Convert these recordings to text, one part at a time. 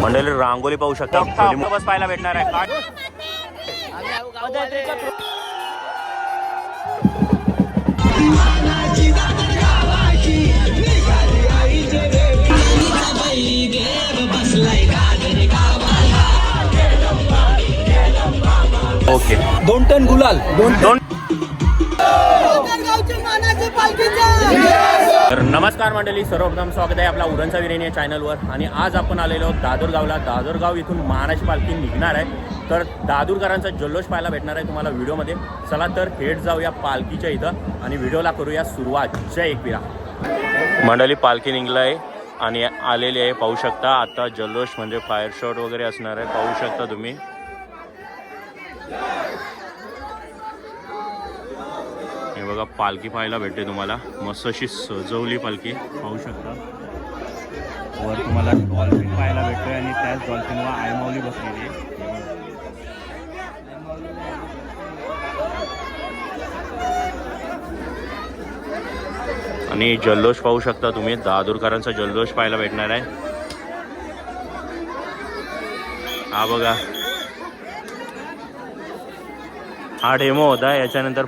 मंडळी रांगोली पाहू शकता, बस पाहायला भेटणार आहे. ओके, 2 टन गुलाल. तर नमस्कार मंडळी, सर्वप्रथम स्वागत आहे आपला उरणचा विरेन या चॅनलवर. आणि आज आपण आलेलो आहोत दादरगावला. दादरगाव इथून महाराष्ट्र पालखी निघणार आहे, तर दादूरकरांचा जल्लोष पाहायला भेटणार आहे तुम्हाला व्हिडिओमध्ये. चला तर थेट जाऊया पालखीच्या इथं आणि व्हिडिओला करूया सुरुवात. जय एकविरा. मंडळी पालखी निघला आहे आणि आलेली आहे, पाहू शकता. आता जल्लोष म्हणजे फायर शॉट वगैरे असणार आहे, पाहू शकता तुम्ही. हे बघा पालखी पाहायला भेटते तुम्हाला, मस्त अशी सजवली पालखी पाहू शकता. वर तुम्हाला डॉल्फिन पाहायला भेटतोय आणि त्याच डॉल्फिनवर आयमावली बसलेली आहे. आणि जल्लोष पाहू शकता तुम्ही, दादूरकरांचा जल्लोष पाहायला भेटणार आहे. हा बघा, हा डेमो होता. याच्यानंतर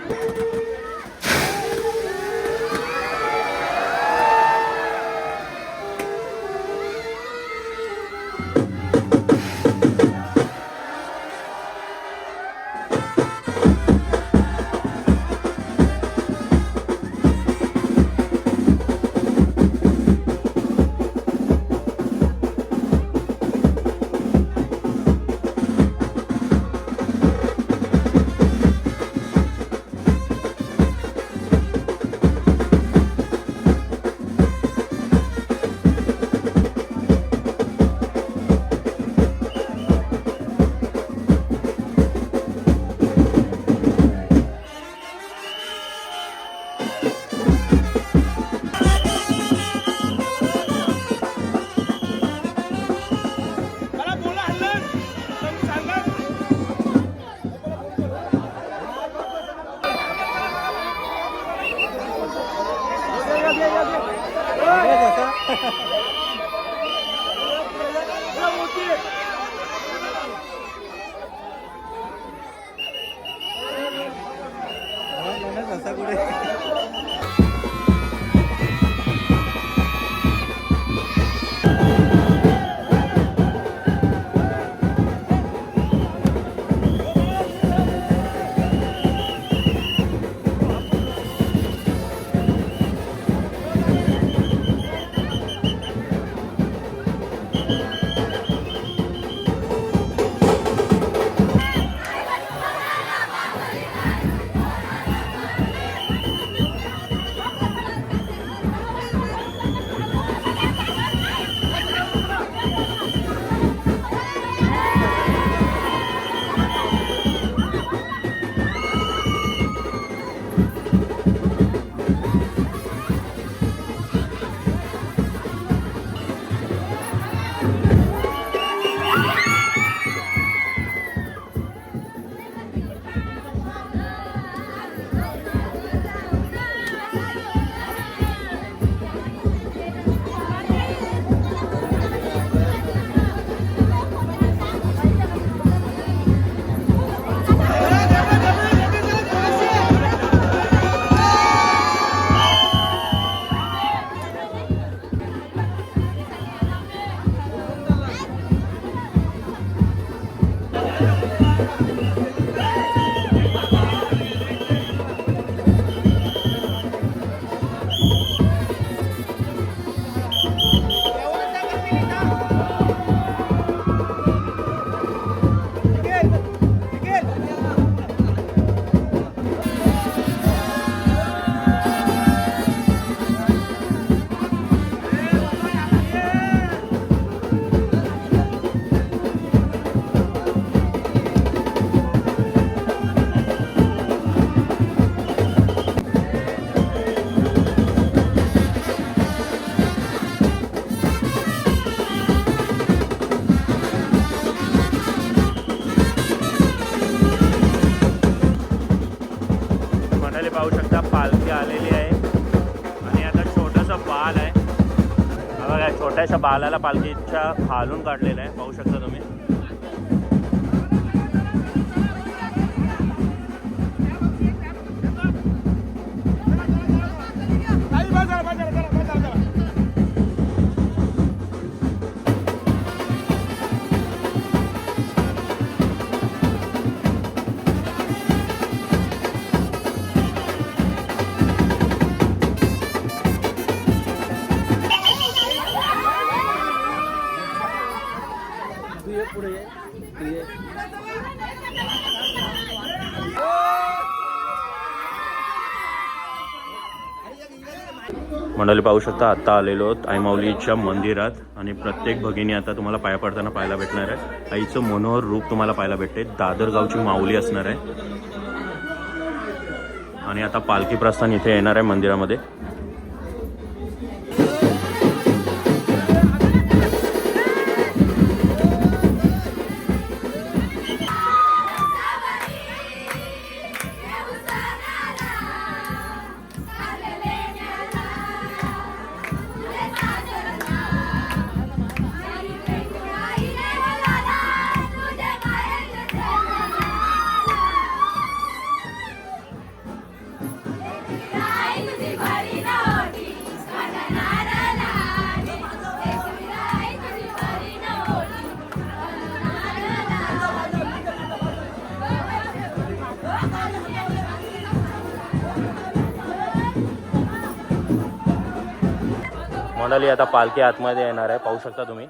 मंडळी पाहू शकता पालखी आलेली आहे आणि आता छोटंसं बाल आहे बघा, छोट्याशा बालाला पालखीच्या खालून काढलेलं आहे, पाहू शकता तुम्ही. मंडळी पाहू शकता आत्ता आलेलो आहोत आईमाऊलीच्या मंदिरात आणि प्रत्येक भगिनी आता तुम्हाला पाया पडताना पाहायला भेटणार आहे. आईचं मनोहर रूप तुम्हाला पाहायला भेटते. दादरगावची माऊली असणार आहे आणि आता पालखी प्रस्थान इथे येणार आहे मंदिरामध्ये. मंडळी आता पालखी आतमध्ये येणार आहे, पाहू शकता तुम्ही.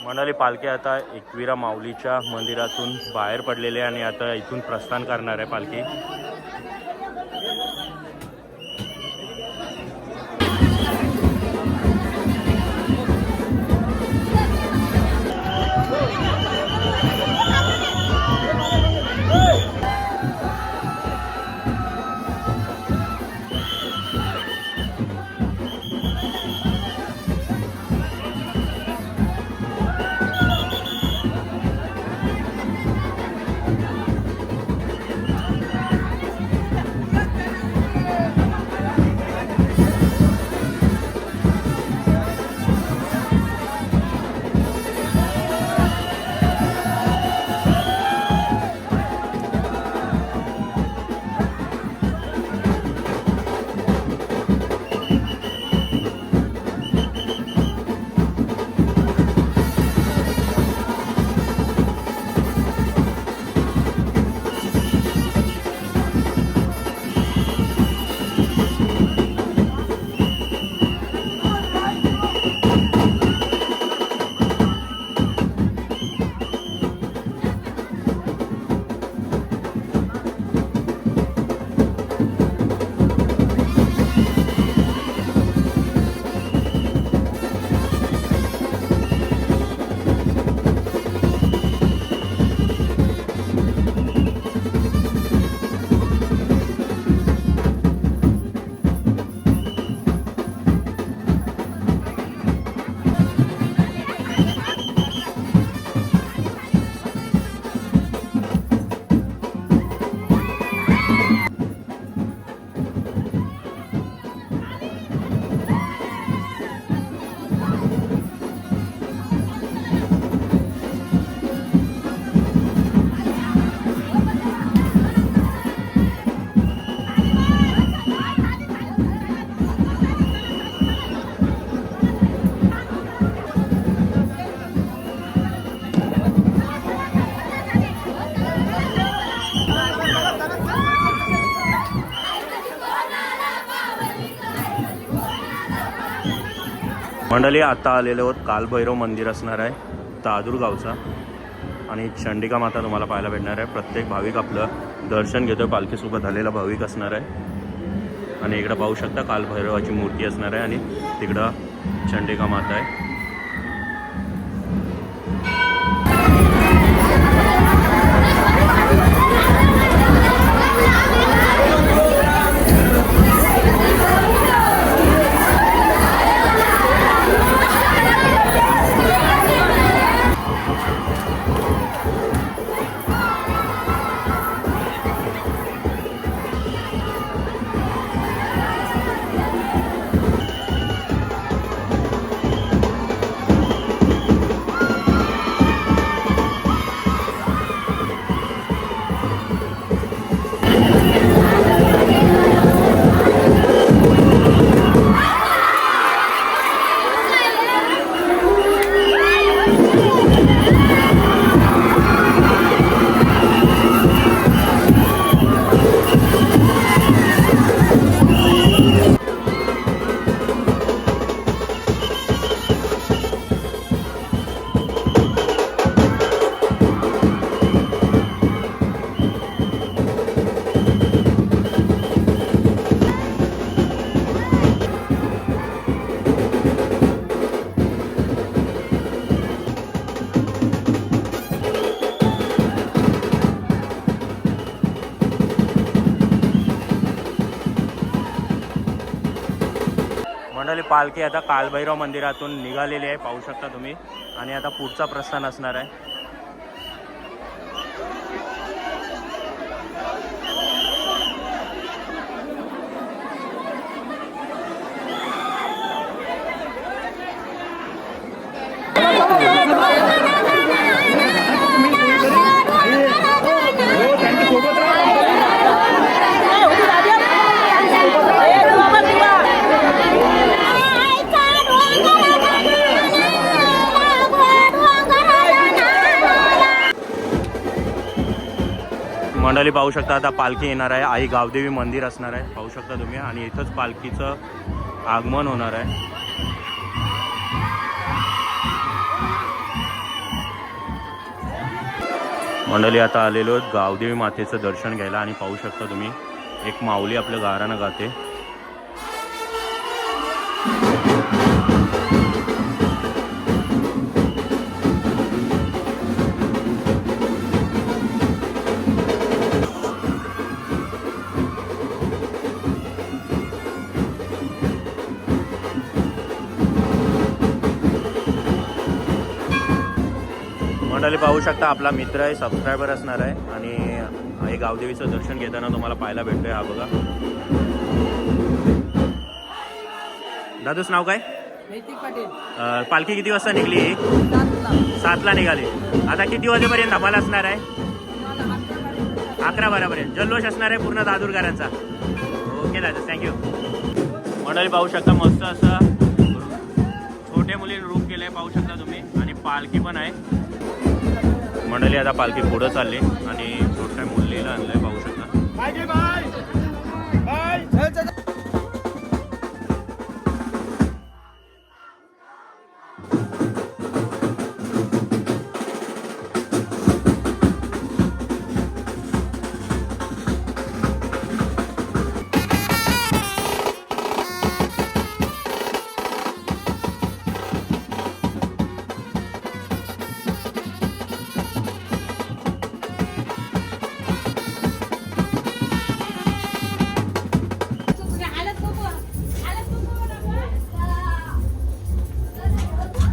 मंडळी पालखी आता एकविरा माऊलीच्या मंदिरातून बाहेर पडलेली आहे आणि आता इथून प्रस्थान करणार आहे पालखी. मंडळी आता आलेलो आहोत कालभैरव मंदिर असणार आहे दादूर गावचा आणि चंडिका माता तुम्हाला पाहायला भेटणार आहे. प्रत्येक भाविक आपलं दर्शन घेतोय. पालखीसोबत आलेला भाविक असणार आहे आणि इकडं पाहू शकता कालभैरवाची मूर्ती असणार आहे आणि तिकडं चंडिका माता आहे. मंडळी पालखी आता कालभैरव मंदिरातून निघालेली आहे पाहू शकता तुम्ही आणि आता पुढचा प्रस्थान असणार आहे. मंडळी पाहू शकता आता पालखी येणार आहे. आई गावदेवी मंदिर असणार आहे पाहू शकता तुम्ही आणि इथंच पालखीचं आगमन होणार आहे. मंडळी आता आलेलो गावदेवी मातेचं दर्शन घ्यायला आणि पाहू शकता तुम्ही एक माऊली आपल्या गारानं गाते. मंडळी पाहू शकता आपला मित्र आहे सबस्क्रायबर असणार आहे आणि हे गावदेवीचं दर्शन घेताना तुम्हाला पाहायला भेटतोय. हा बघा दादूच नाव काय? पालखी किती वाजता निघली? 7ला निघाली. आता किती वाजेपर्यंत धमाल असणार आहे? 11-12पर्यंत जल्लोष असणार आहे पूर्ण दादूरकरांचा. ओके दादा थँक्यू. मंडळी पाहू शकता मस्त असं छोटे मुली रूप केलंय पाहू शकता तुम्ही आणि पालखी पण आहे. मंडळी आता पालखी पुढं चालली आणि छोट्या मुलीला आणलंय पाहू शकता.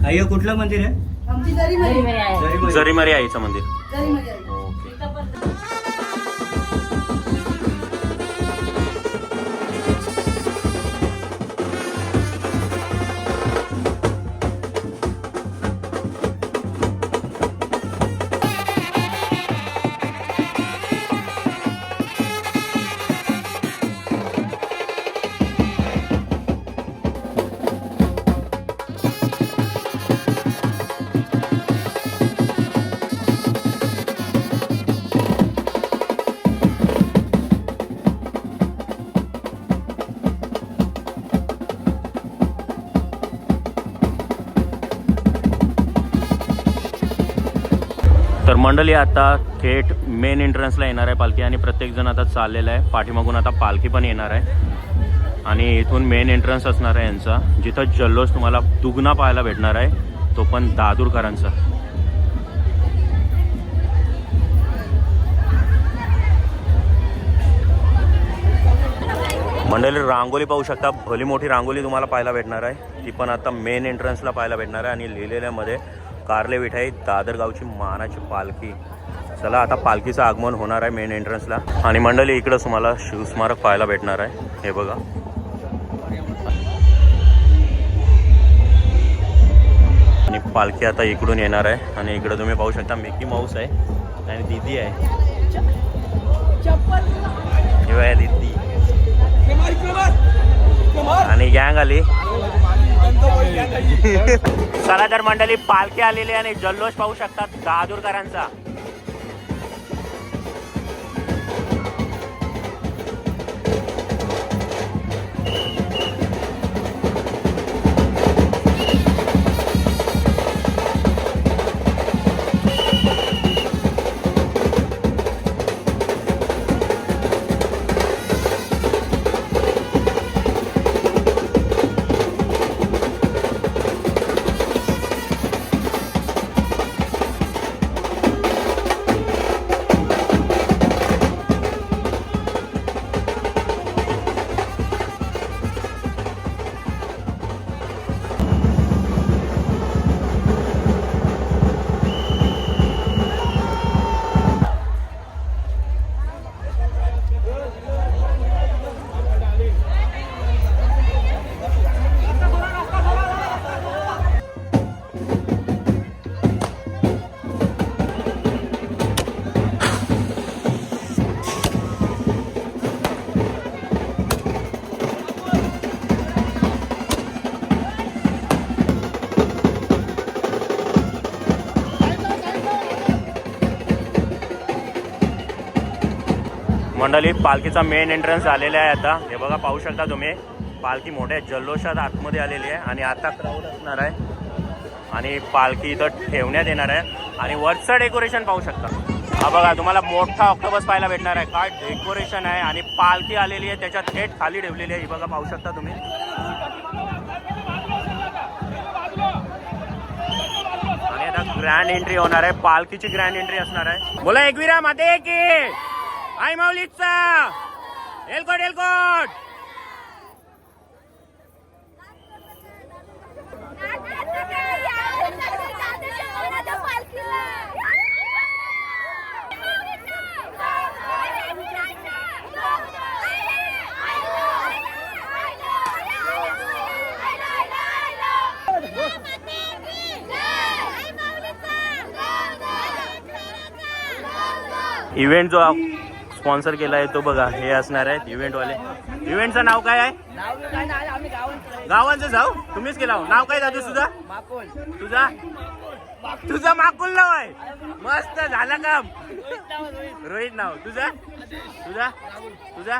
अय्यो कुठलं मंदिर आहे? जरीमरी आईचं मंदिर. तर मंडळी आता थेट मेन एंट्रन्सला येणार आहे पालखी आणि प्रत्येकजण आता चाललेला आहे. पाठीमागून आता पालखी पण येणार आहे आणि इथून मेन एंट्रन्स असणार आहे यांचा, जिथं जल्लोष तुम्हाला दुगना पाहायला भेटणार आहे, तो पण दादूरकरांचा. मंडळी रांगोली पाहू शकता, भली मोठी रांगोली तुम्हाला पाहायला भेटणार आहे. ती पण आता मेन एंट्रन्सला पाहायला भेटणार आहे आणि लिहिलेल्यामध्ये कारले विठाई दादरगावची मानाची पालखी. चला आता पालखीचं आगमन होणार आहे मेन एंट्रन्सला. आणि मंडळी इकडं तुम्हाला शिवस्मारक पाहायला भेटणार आहे, हे बघा. आणि पालखी आता इकडून येणार आहे आणि इकडं तुम्ही पाहू शकता मिकी माऊस आहे आणि दीदी आहे, हे दीदी आणि गँग आली. चला तर मंडळी पालखी आलेली आणि जल्लोष पाहू शकतात दादूरकरांचा. मंडळी पालखीचा मेन एंट्रन्स आलेला आहे आता, हे बघा पाहू शकता तुम्ही. पालखी मोठ्या जल्लोषात आतमध्ये आलेली आहे आणि आता क्राऊड असणार आहे आणि पालखी इथं ठेवण्यात येणार आहे. आणि वरचं डेकोरेशन पाहू शकता, हा बघा तुम्हाला मोठा ऑक्टोबस पाहायला भेटणार आहे. काय डेकोरेशन आहे आणि पालखी आलेली आहे त्याच्या थेट खाली ठेवलेली आहे, ही बघा पाहू शकता तुम्ही. आणि आता ग्रँड एंट्री होणार आहे, पालखीची ग्रँड एंट्री असणार आहे. बोला एकविरा माते की आई माऊलीचा एलकोट एलकोट. इव्हेंट जो स्पॉन्सर केला आहे तो बघा, हे असणार आहेत इव्हेंटवाले. इव्हेंटचं नाव काय आहे? गावांचं जाऊ तुम्हीच केला. नाव काय दादू तुझा? तुझा तुझा माकुल नाव आहे. मस्त झालं काम. रोहित नाव. तुझा तुझा तुझा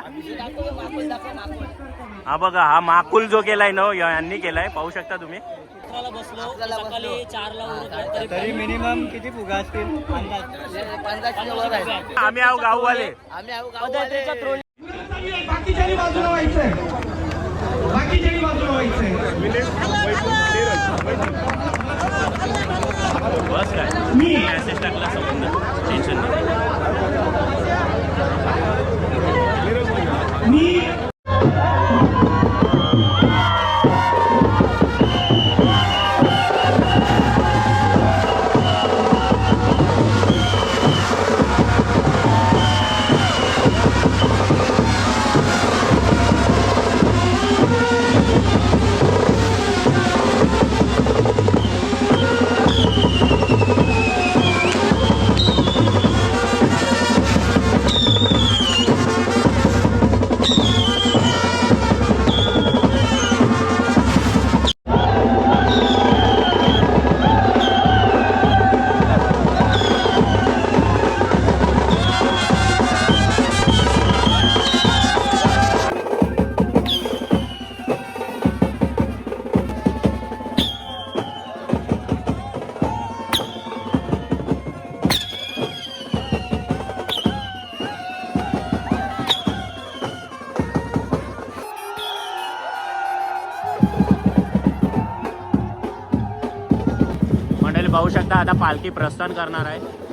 हा बघा, हा माकुल जो केलाय ना यांनी केलाय, पाहू शकता तुम्ही. तरी मिनिमम किती फुगा असतील? आम्ही आहो गाववाले. बाकीच्यानी बाजूला व्हायचंय, बाकीच्यानी बाजूला व्हायचंय. बस काय मी मेसेज टाकला संबंध, टेन्शन नाही. मी शकता आता पालखी प्रस्थान करणार आहे.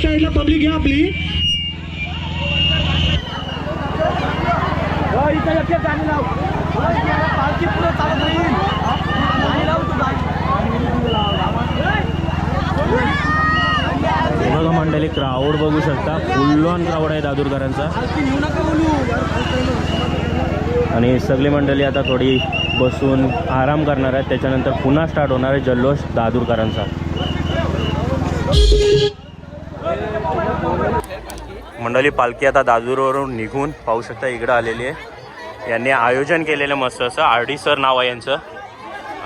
साईडला पब्लिक घ्या आपली. बघा मंडळी, क्राऊड बघू शकता, फुल ऑन क्राऊड आहे दादूरकरांचा. आणि सगळी मंडळी आता थोडी बसून आराम करणार आहेत. त्याच्यानंतर पुन्हा स्टार्ट होणार आहे जल्लोष दादूरकरांचा. मंडळी, पालखी आता दादूरवरून निघून पाहू शकता इकडं आलेली आहे. यांनी आयोजन केलेलं मस्त असं, RD सर नाव आहे यांचं.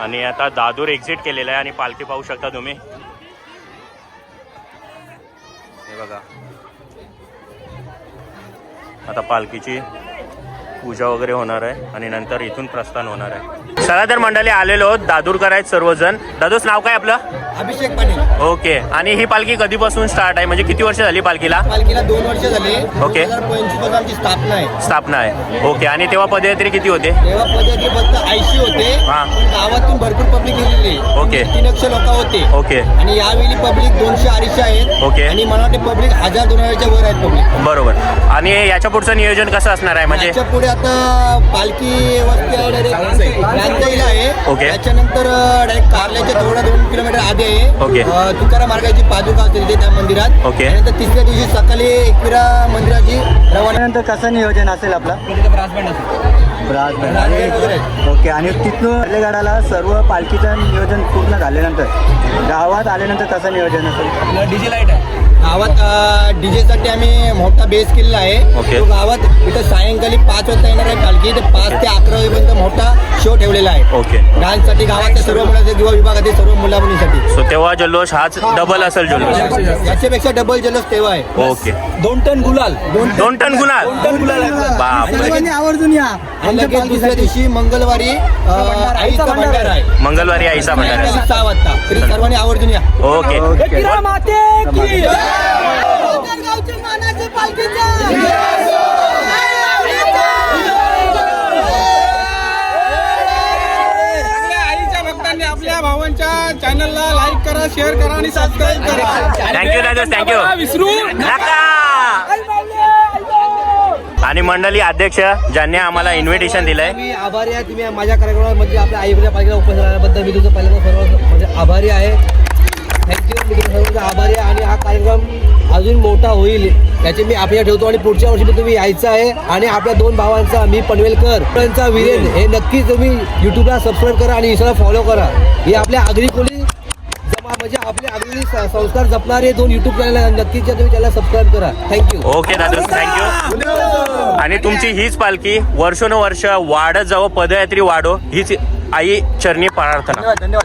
आणि आता दादूर एक्झिट केलेलं आहे आणि पालखी पाहू शकता तुम्ही. हे बघा, आता पालखीची पूजा वगैरे होणार आहे आणि नंतर इथून प्रस्थान होणार आहे. चला तर मंडळी, आलेलो दादूरकर आहेत सर्वजण. दादूच नाव काय आपलं? अभिषेक पाटील. ओके. आणि ही पालखी कधीपासून स्टार्ट आहे, म्हणजे किती वर्ष झाली पालखीला? पालखीला 2 वर्ष झाले. ओके. 2025 पासून आमची स्थापना आहे. स्थापना आहे. ओके. आणि तेव्हा पदयात्री किती होते? तेव्हा पदयात्री फक्त 80 होते. हा. पण गावातून भरपूर पब्लिक गेलेली. ओके. 300 लोक होते. ओके. आणि यावेळी पब्लिक 200-250 आहेत. ओके. आणि मला वाटते पब्लिक 1000-2000च्या वर आहेत पब्लिक. बरोबर. आणि याच्या पुढचं नियोजन कसं असणार आहे, म्हणजे? याच्या पुढे आता पालखी वस्ती आहे डायरेक्ट रांजईला आहे. ओके. त्याच्यानंतर डायरेक्ट कारल्याच्या थोडा 2 किलोमीटर आधी आहे. ओके. तुकाराम मार्गाची पादुका असते तिथे त्या मंदिरात. ओके. त्यानंतर तिसऱ्या दिवशी सकाळी एकविरा मंदिराची रवानंतर कसं नियोजन असेल आपला? Brass band. ओके. आणि तिथून गाडाला सर्व पालखीचं नियोजन पूर्ण झाल्यानंतर गावात आल्यानंतर कसं नियोजन असेल? डीजे लाईट आहे गावात. डीजे साठी आम्ही मोठा बेस केलेला आहे. ओके. तो गावात इथं सायंकाळी 5 वाजता येणार आहे पालखी. तर 5 ते 11 वाजेपर्यंत मोठा शो ठेवलेला आहे. ओके. डान्ससाठी गावातल्या सर्व मुलांसाठी किंवा विभागातील सर्व मुला मुलींसाठी. सो तेव्हा जल्लोष हाच डबल असेल जल्लोष? याच्यापेक्षा डबल जल्लोष तेव्हा आहे. ओके. 2 टन गुलाल. 2 टन गुलाल? बापरे. आवर्जून या. लगेच दुसऱ्या दिवशी मंगळवारी आईचा भंडारा आहे. मंगळवारी आईचा भंडारा आहे. 6 वाजता. तरी सर्वांनी आवर्जून या. ओके. आपल्या भावांच्या चॅनलला लाईक करा, शेअर करा आणि सबस्क्राईब करा. थँक्यू दादोस, थँक्यू. विसरू नका. आणि मंडळी, अध्यक्ष ज्यांनी आम्हाला इन्व्हिटेशन दिलंय, मी आभारी आहे. तुम्ही माझ्या कार्यक्रमामध्ये आपल्या आईच्या पालखीला उपस्थित राहिल्याबद्दल मी तुझं पहिल्यांदा सर्व म्हणजे आभारी आहे. थँक्यू. मी तुमच्या सर्वांचा आभारी आहे. आणि हा कार्यक्रम अजून मोठा होईल याची मी अपेक्षा ठेवतो. आणि पुढच्या वर्षी तुम्ही यायचं आहे. आणि आपल्या 2 भावांचा, मी पनवेलकर त्यांचा वीरेन, हे नक्की तुम्ही यूट्यूबला सबस्क्राईब करा आणि इंस्टाला फॉलो करा. हे आपल्या आगरी कोली जमा म्हणजे आपले आगरी संस्कार जपणारे 2 यूट्यूब चॅनल नक्कीच तुम्ही त्याला सबस्क्राईब करा. थँक्यू. ओके दादोस, थँक्यू. आणि तुमची हीच पालखी वर्षोनवर्ष वाढत जावं, पदयात्री वाढो, हीच आई चरणी प्रार्थना. जय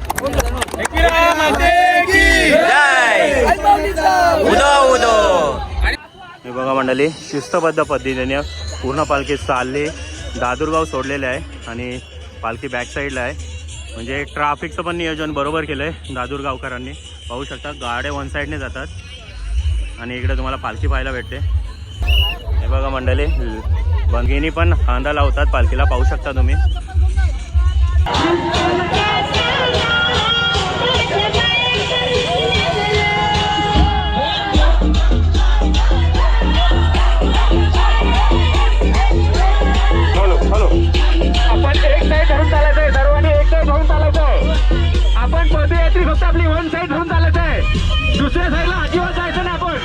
उदो उदो. हे बघा मंडळी, शिस्तबद्ध पद्धतीने पूर्ण पालखी चालली. दादूरगाव सोडलेले आहे आणि पालखी बॅक साईडला आहे. म्हणजे ट्रॅफिकचं पण नियोजन बरोबर केलं आहे दादूरगावकरांनी. पाहू शकता गाड्या 1 साईडने जातात आणि इकडे तुम्हाला पालखी पाहायला भेटते. हे बघा मंडळी, भगिनी पण खांदा लावतात पालखीला, पाहू शकता तुम्ही. आपण एक साईड धरून चालायचंय, सर्वांनी एक साईड धरून चालायचंय. आपण पदयात्री फक्त आपली 1 साईड धरून चालायचंय, दुसऱ्या साईडला अजिबात जायचं नाही. आपण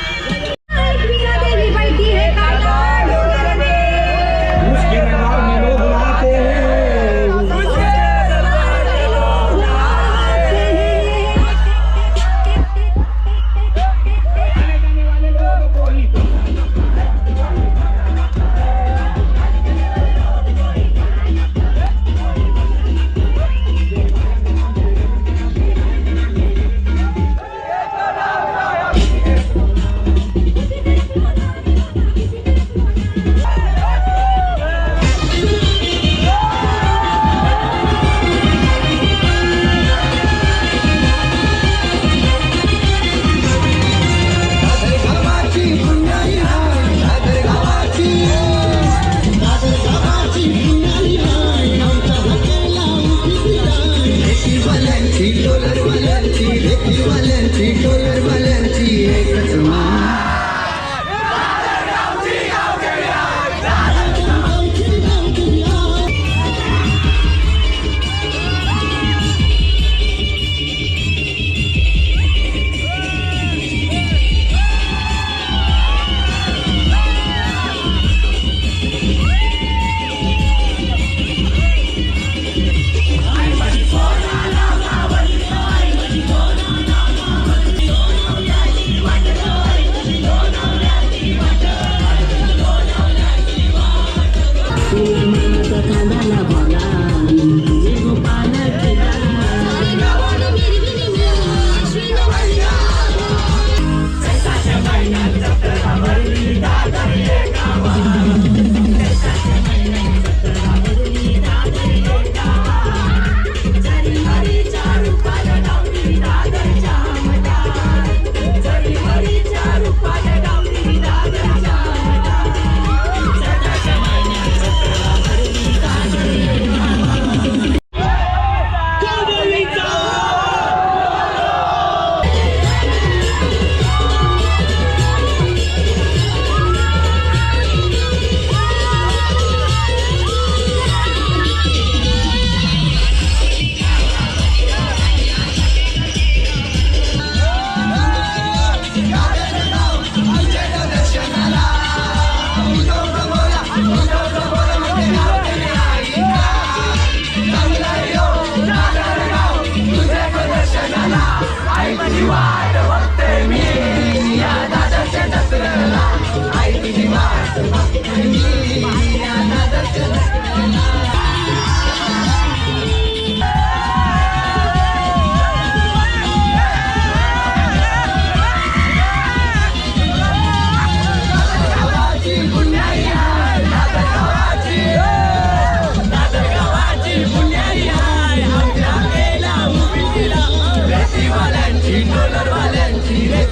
डॉलर वाल्यांची एकच मान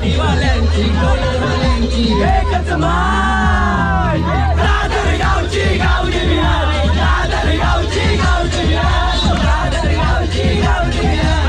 शेतीवाल्यांची कौलवाल्यांची एकच मान दादर गावची गावची विहार दादर गावची गावची विहार दादर गावची गावची विहार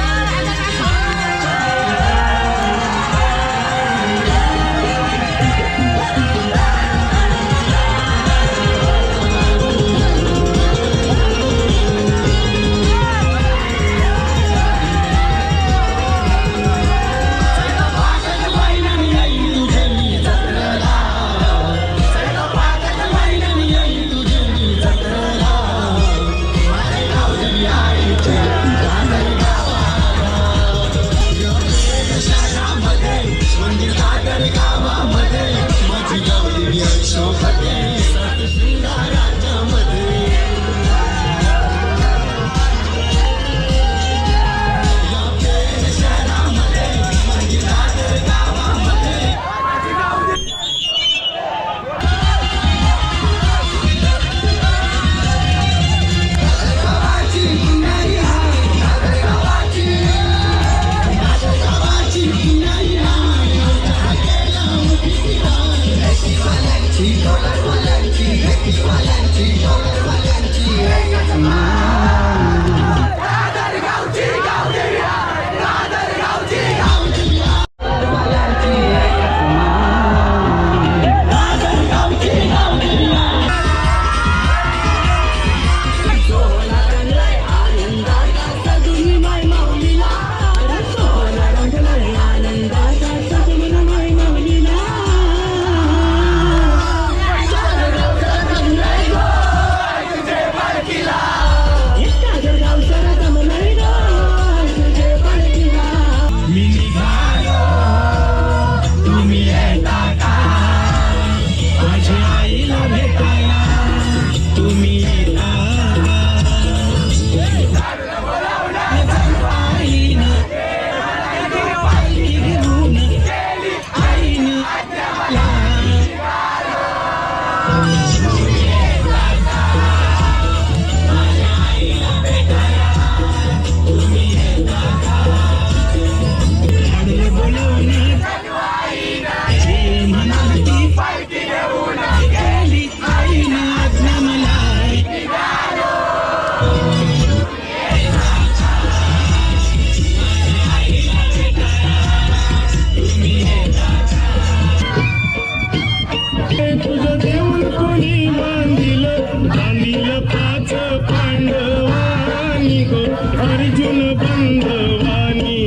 अर्जुन बंधवानी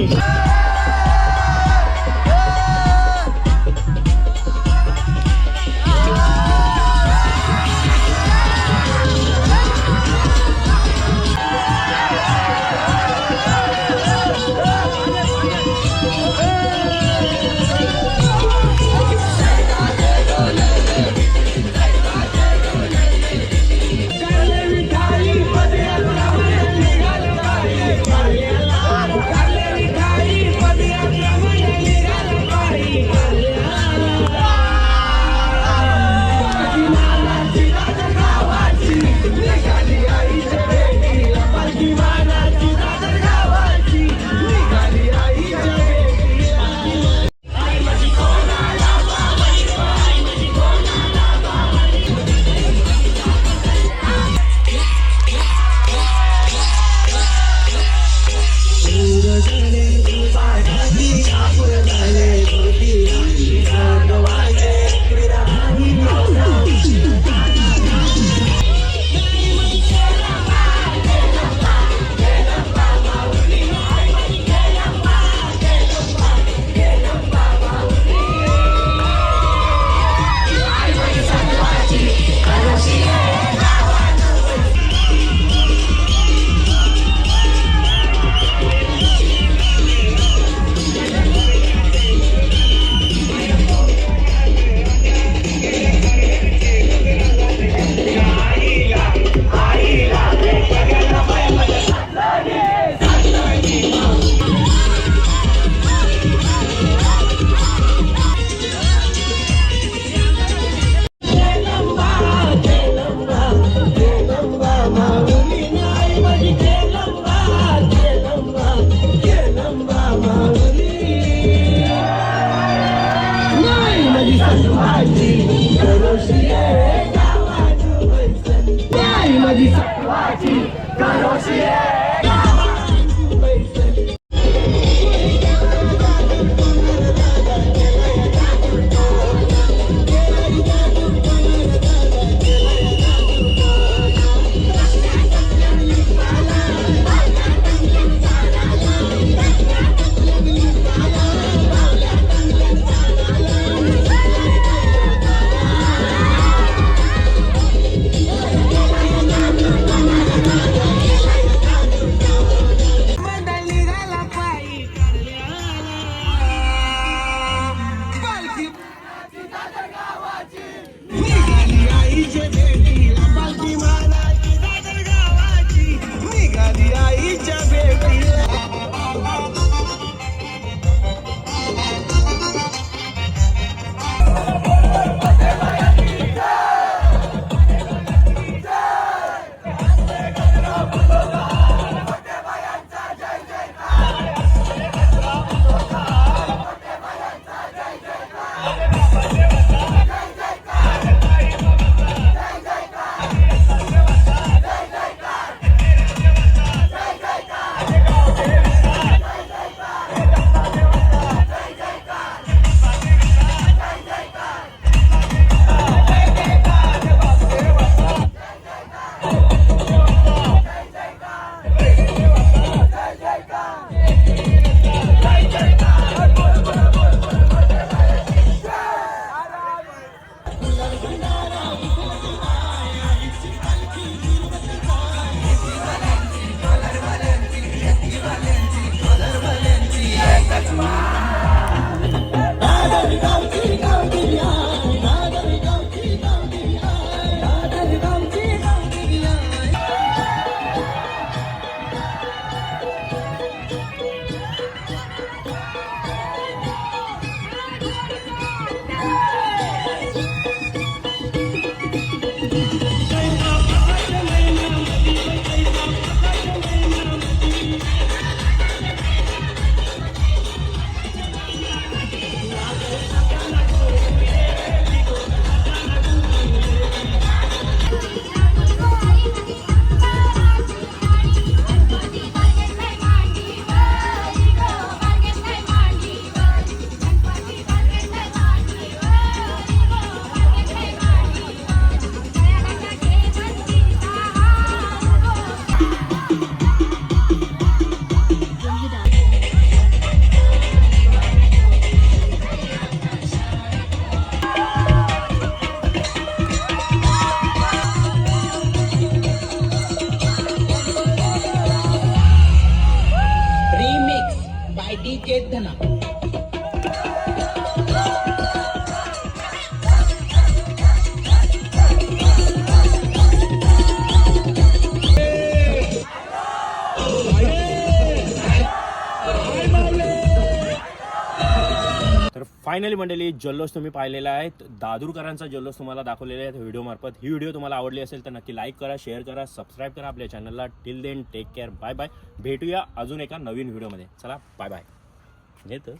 फायनली मंडळी जल्लोष तुम्ही पाहिलेला आहे. दादूरकरांचा जल्लोष तुम्हाला दाखवलेला आहे व्हिडिओ मार्फत. ही व्हिडिओ तुम्हाला आवडली असेल तर नक्की लाईक करा, शेअर करा, सबस्क्राईब करा आपल्या चॅनलला. Till then take care, bye bye. भेटूया अजून एका नवीन व्हिडिओमध्ये. चला बाय बाय. येतं